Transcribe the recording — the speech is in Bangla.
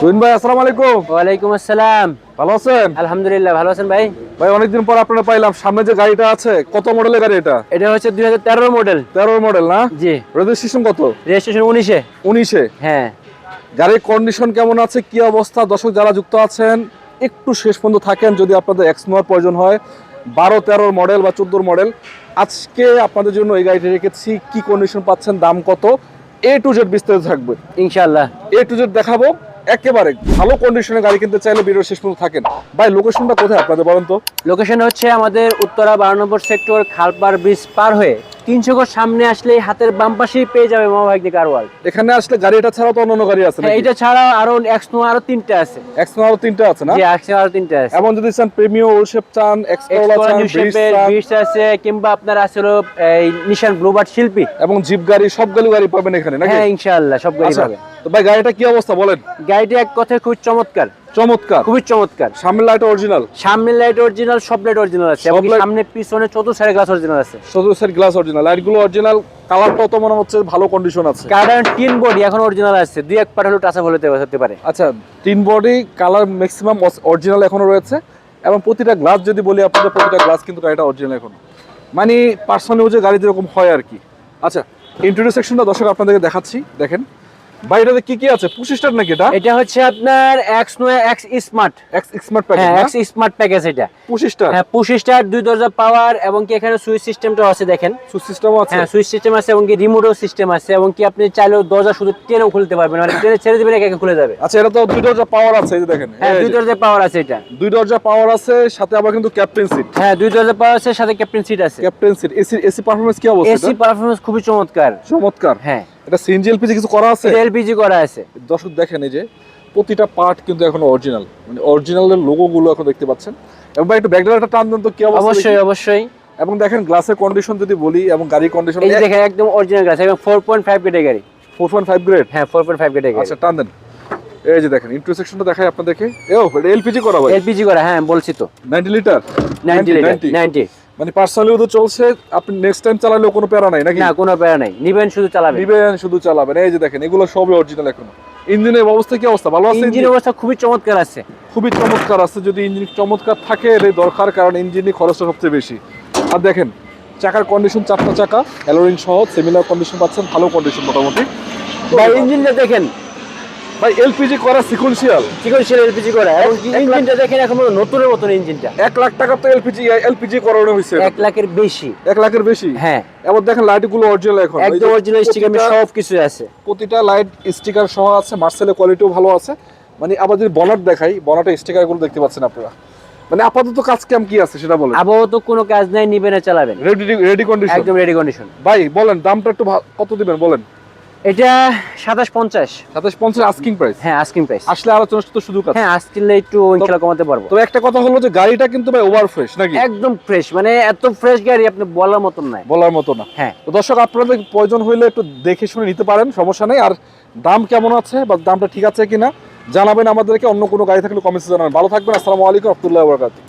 তুহিন ভাই, আসসালামু আলাইকুম। ওয়ালাইকুম আসসালাম। ভালো আছেন? আলহামদুলিল্লাহ, ভালো আছেন ভাই? ভাই অনেকদিন পর আপনারা পাইলাম। সামনে যে গাড়িটা আছে, কত মডেলের গাড়ি এটা? এটা হচ্ছে 2013 মডেল। 13 মডেল না? জি। রেজিস্ট্রেশন কত? রেজিস্ট্রেশন 19-এ। 19-এ। হ্যাঁ। গাড়ির কন্ডিশন কেমন আছে, কি অবস্থা? দর্শক যারা যুক্ত আছেন একটু শেষ পর্যন্ত থাকেন, যদি আপনাদের এক্সনোয়ার প্রয়োজন হয়, 12-13 মডেল বা 14 মডেল। আজকে আপনাদের জন্য এই গাড়িটা রেখেছি। কি কন্ডিশন পাচ্ছেন, দাম কত, A to Z বিস্তারিত থাকবে ইনশাআল্লাহ। A to Z দেখাবো। একেবারে ভালো কন্ডিশনের গাড়ি কিনতে চাইলে ভিডিও শেষ পর্যন্ত থাকেন। ভাই লোকেশনটা কোথায় আপনাদের বলেন তো? লোকেশন হচ্ছে আমাদের উত্তরা 12 নম্বর সেক্টর, খালপাড় ব্রিজ পার হয়ে 300 গজ সামনে আসলেই হাতের বাম পাশেই পেয়ে যাবে মামাভাগ্নি কার ওয়ার্ল্ড। এখানে আসলে গাড়িটা ছাড়াও তো অন্য গাড়ি আছে হ্যাঁ, নাকি? এটা ছাড়া আরো এক্সনো আরো 3টা আছে। এক্সনো আরো 3টা আছে না? জি, এক্সনো আরো 3টা আছে। এবং যদি চান প্রিমিয়াম ওলশেপ চান, এক্সপ্লোরার চান, ব্রিজ আছে, কিংবা আপনার আছে হলো এই নিশান ব্লুবার্ড শিল্পী এবং জিপ গাড়ি, সব গাড়ি পাবেন এখানে নাকি? হ্যাঁ ইনশাআল্লাহ, সব গাড়ি আচ্ছা, পাবে। তো ভাই গাড়িটা কি অবস্থা বলেন? গাড়িটি এক কথায় খুব চমৎকার। চমৎকার, খুবই চমৎকার। সামনের লাইট অরিজিনাল, সামনের লাইট অরিজিনাল, সব লাইট অরিজিনাল আছে, এবং সামনে পিছনে চতুর্থ সাইডে গ্লাস অরিজিনাল আছে। চতুর্থ সাইড গ্লাস অরিজিনাল, লাইটগুলো অরিজিনাল, কালারটাও তো মনে হচ্ছে ভালো কন্ডিশন আছে। কারণ টিন বডি এখন অরিজিনাল আছে, দুই এক পার হলো টাচআপ হতে পারে। আচ্ছা, তিন বডি কালার ম্যাক্সিমাম অরিজিনাল এখনো রয়েছে, এবং প্রতিটা গ্লাস যদি বলি আপনাদের, প্রতিটা গ্লাস কিন্তু গাড়িটা অরিজিনাল এখনো, মানে পার্সোনাল ইউজে গাড়ি যেরকম হয় আর কি। আচ্ছা, ইন্টেরিয়র সেকশনটা দর্শক আপনাদেরকে দেখাচ্ছি, দেখেন। ভাই এটাতে কি কি আছে? 25 স্টার নাকি এটা? এটা হচ্ছে আপনার এক্স স্মার্ট প্যাকেজ না? X smart package. এটা 25 স্টার। হ্যাঁ, 25 স্টার, 2 দরজা পাওয়ার, এবং কি এখানে সুইচ সিস্টেমটাও আছে দেখেন। সুইচ সিস্টেমও আছে? হ্যাঁ, সুইচ সিস্টেম আছে, এবং কি রিমোটও সিস্টেম আছে, এবং কি আপনি চাইলেও দরজা শুধু টেনেও খুলতে পারবেন, মানে টেনে ছেড়ে দিবেন একা একা খুলে যাবে। আচ্ছা, এটা তো 2 দরজা পাওয়ার আছে, এই যে দেখেন। হ্যাঁ, 2 দরজা পাওয়ার আছে এটা। 2 দরজা পাওয়ার আছে, সাথে আবার কিন্তু ক্যাপ্টেন সিট। হ্যাঁ, 2 দরজা পাওয়ার আছে, সাথে ক্যাপ্টেন সিট আছে। Captain seat. এসি পারফরম্যান্স কি অবস্থা? এসি পারফরম্যান্স খুবই চমৎকার। চমৎকার। হ্যাঁ, এটা সিএনজি এলপিজি কিছু করা আছে? এলপিজি করা আছে। দর্শক দেখেন, এই যে প্রতিটা পার্ট কিন্তু এখনো অরিজিনাল, মানে অরিজিনালের লোগোগুলো এখন দেখতে পাচ্ছেন। এবং ভাই একটু ব্যাকডালাটা টান দেন তো, কি অবস্থা? অবশ্যই অবশ্যই। এবং দেখেন গ্লাসের কন্ডিশন যদি বলি, এবং গাড়ির কন্ডিশন, এই যে দেখেন একদম অরিজিনাল গ্লাস, এবং 4.5 গ্রেডের গাড়ি। 4.5 গ্রেড? হ্যাঁ, 4.5 গ্রেডের গাড়ি। আচ্ছা, টান দেন। এই যে দেখেন ইন্টারসেকশনটা দেখাই আপনাদেরকে। এটা এলপিজি করা ভাই? এলপিজি করা, হ্যাঁ বলছি তো। 90 লিটার? 90 লিটার, 90। মানে পার্সোনালি তো চলছে, আপনি নেক্সট টাইম চালালেও কোনো প্যারা নাই নাকি? না, কোনো প্যারা নাই, নিবেন শুধু চালাবেন। নিবেন শুধু চালাবেন। এই যে দেখেন, এগুলো সবই অরিজিনাল এখনো। ইঞ্জিনের অবস্থা কি অবস্থা? ভালো আছে? ইঞ্জিনের অবস্থা খুবই চমৎকার আছে। খুবই চমৎকার আছে। যদি ইঞ্জিন চমৎকার থাকে, এর দরকার, কারণ ইঞ্জিনই খরচটা সবচেয়ে বেশি। আর দেখেন চাকার কন্ডিশন, 4টা চাকা অ্যালোরিং সহ সিমিলার কন্ডিশন পাচ্ছেন, ভালো কন্ডিশন মোটামুটি। ভাই ইঞ্জিনটা দেখেন ভাই, এলপিজি করা, সিকোয়েন্সিয়াল এলপিজি করা, এবং ইঞ্জিনটা দেখেন এখন নতুনের মতন ইঞ্জিনটা। 1 লাখ টাকা তো এলপিজি করানো হয়েছে। 1 লাখের বেশি। 1 লাখের বেশি? হ্যাঁ। এবার দেখেন লাইটগুলো অরিজিনাল এখন, একদম অরিজিনাল স্টিকার সব কিছু আছে। প্রতিটা লাইট স্টিকার সহ আছে, মার্সেলের কোয়ালিটিও ভালো আছে। মানে আবার যদি বনাট দেখাই, বনাটের স্টিকারগুলো দেখতে পাচ্ছেন আপনারা। মানে আপাতত কাজ কাম কি আছে সেটা বলেন। আপাতত কোনো কাজ নাই, নিবেন চালাবেন। Ready condition? একদম রেডি কন্ডিশন। ভাই বলেন দামটা একটু, কত দিবেন বলেন? এটা 2750। 2750 আস্কিং প্রাইস? হ্যাঁ, আস্কিং প্রাইস। আসলে আলোচনা তো সুযোগ আছে। হ্যাঁ, আসলে একটু ইনশাআল্লাহ কমাতে পারবো। তবে একটা কথা হলো যে গাড়িটা কিন্তু ভাই ওভার ফ্রেশ নাকি? একদম ফ্রেশ, মানে এত ফ্রেশ গাড়ি আপনি বলার মতন নাই। বলার মতো না। হ্যাঁ। তো দর্শক আপনাদের প্রয়োজন হইলে একটু দেখে শুনে নিতে পারেন, সমস্যা নেই। আর দাম কেমন আছে বা দামটা ঠিক আছে কিনা জানাবেন আমাদেরকে। অন্য কোনো গাড়ি থাকলে কমেন্টে জানাবেন। ভালো থাকবেন। আসসালামু আলাইকুম ওয়া রাহমাতুল্লাহি ওয়া বারাকাতুহু।